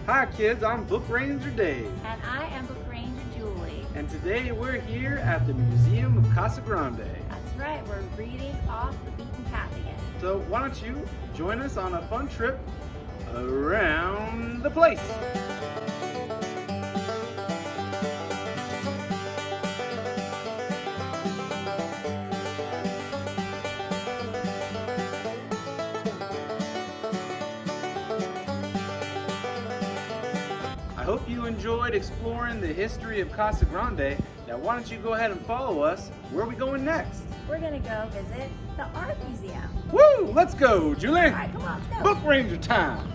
Hi kids, I'm Book Ranger Dave. And I am Book Ranger Julie. And today we're here at the Museum of Casa Grande. That's right, we're reading off the beaten path again. So why don't you join us on a fun trip around the place. I hope you enjoyed exploring the history of Casa Grande. Now why don't you go ahead and follow us? Where are we going next? We're gonna go visit the art museum. Woo! Let's go, Julie! All right, come on, let's go. Book Ranger time!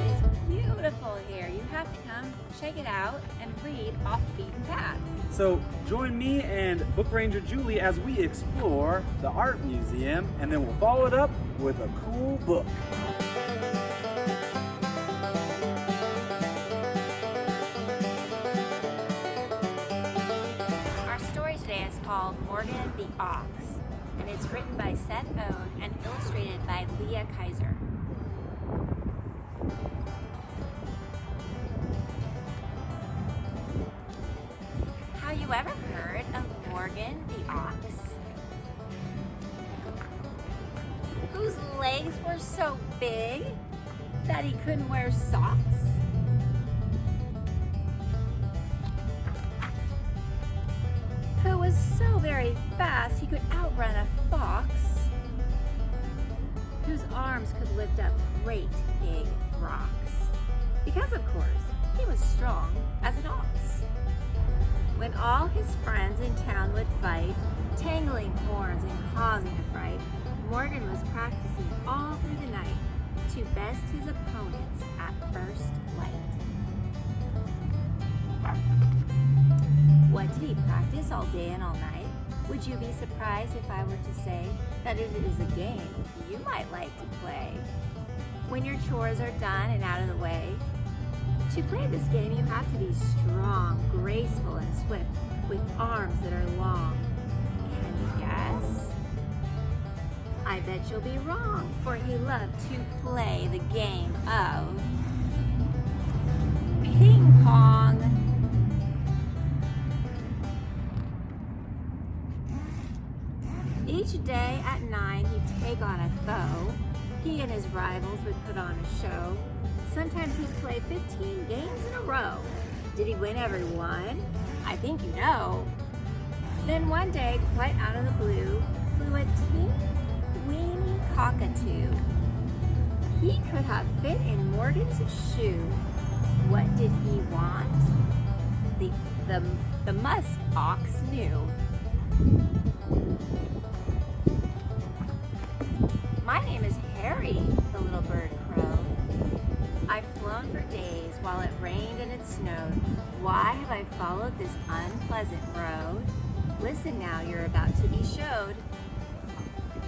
It's beautiful here. You have to come check it out and read off the beaten path. So join me and Book Ranger Julie as we explore the art museum, and then we'll follow it up with a cool book. Our story today is called Morgan the Ox, and it's written by Seth Ode and illustrated by Leah Kaiser. Have you ever heard of Morgan the Ox? Whose legs were so big that he couldn't wear socks? Who was so very fast he could outrun a fox? Whose arms could lift up great big rocks? Because of course, he was strong as an ox. When all his friends in town would fight, tangling horns and causing a fright, Morgan was practicing all through the night to best his opponents at first light. What did he practice all day and all night? Would you be surprised if I were to say that it is a game you might like to play? When your chores are done and out of the way, to play this game, you have to be strong, graceful, and swift, with arms that are long. Can you guess? I bet you'll be wrong, for he loved to play the game of ping pong. Each day at 9, he'd take on a foe. He and his rivals would put on a show. Sometimes he'd play 15 games in a row. Did he win every one? I think you know. Then one day, quite out of the blue, flew a teeny-weeny cockatoo. He could have fit in Morgan's shoe. What did he want? The musk ox knew. My name is Harry, the little bird crowed. I've flown for days while it rained and it snowed. Why have I followed this unpleasant road? Listen now, you're about to be showed.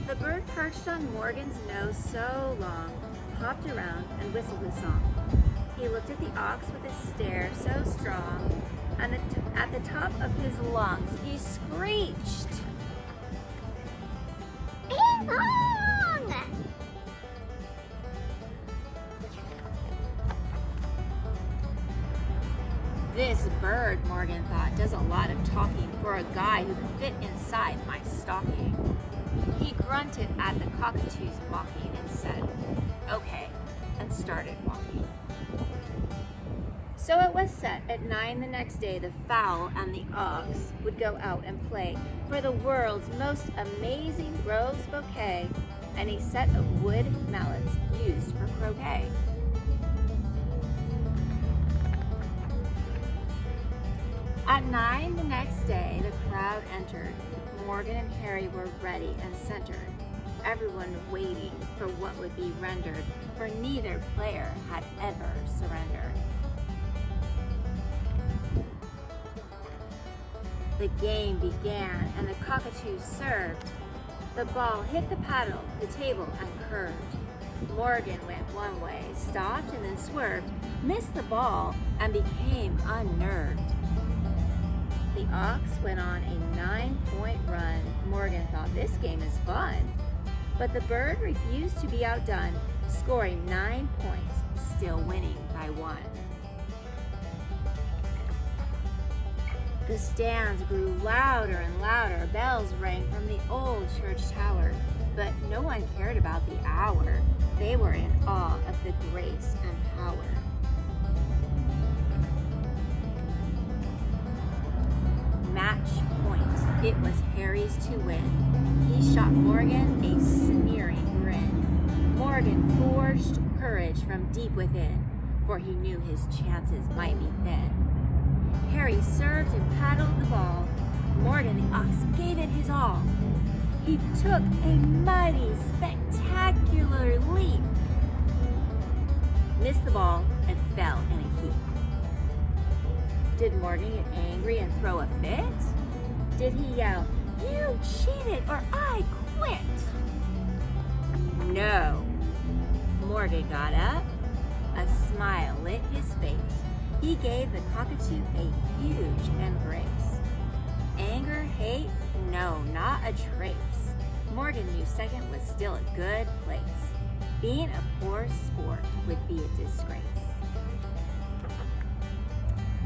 The bird perched on Morgan's nose so long, hopped around and whistled a song. He looked at the ox with a stare so strong, and at the top of his lungs he screeched, "Ping pong!" This bird, Morgan thought, does a lot of talking for a guy who can fit inside my stocking. He grunted at the cockatoo's mocking and said, "Okay," and started walking. So it was set at 9 the next day, the fowl and the ox would go out and play for the world's most amazing rose bouquet and a set of wood mallets used for croquet. At 9 the next day, the crowd entered. Morgan and Harry were ready and centered. Everyone waiting for what would be rendered, for neither player had ever surrendered. The game began and the cockatoo served. The ball hit the paddle, the table, and curved. Morgan went one way, stopped, and then swerved, missed the ball, and became unnerved. The ox went on a 9-point run. Morgan thought this game is fun. But the bird refused to be outdone, scoring 9 points, still winning by 1. The stands grew louder and louder. Bells rang from the old church tower, but no one cared about the hour. They were in awe of the grace and power. Match point. It was Harry's to win. He shot Morgan a sneering grin. Morgan forged courage from deep within, for he knew his chances might be thin. Harry served and paddled the ball. Morgan the ox gave it his all. He took a mighty, spectacular leap, missed the ball, and fell in a heap. Did Morgan get angry and throw a fit? Did he yell, "You cheated or I quit"? No. Morgan got up. A smile lit his face. He gave the cockatoo a huge embrace. Anger, hate, no, not a trace. Morgan knew second was still a good place. Being a poor sport would be a disgrace.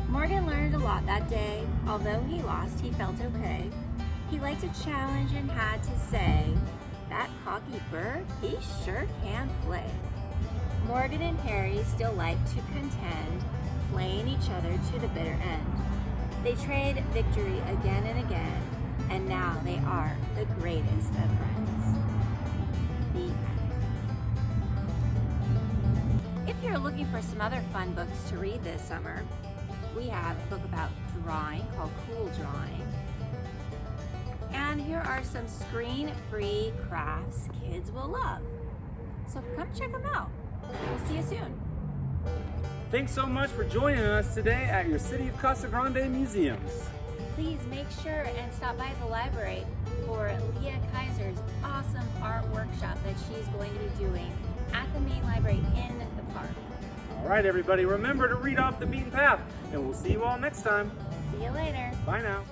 Morgan learned a lot that day. Although he lost, he felt okay. He liked a challenge and had to say, that cocky bird, he sure can play. Morgan and Harry still like to contend, playing each other to the bitter end. They trade victory again and again, and now they are the greatest of friends. The end. If you're looking for some other fun books to read this summer, we have a book about drawing called Cool Drawing. And here are some screen-free crafts kids will love. So come check them out. We'll see you soon. Thanks so much for joining us today at your City of Casa Grande Museums. Please make sure and stop by the library for Leah Kaiser's awesome art workshop that she's going to be doing at the main library in the park. All right, everybody, remember to read off the beaten path, and we'll see you all next time. See you later. Bye now.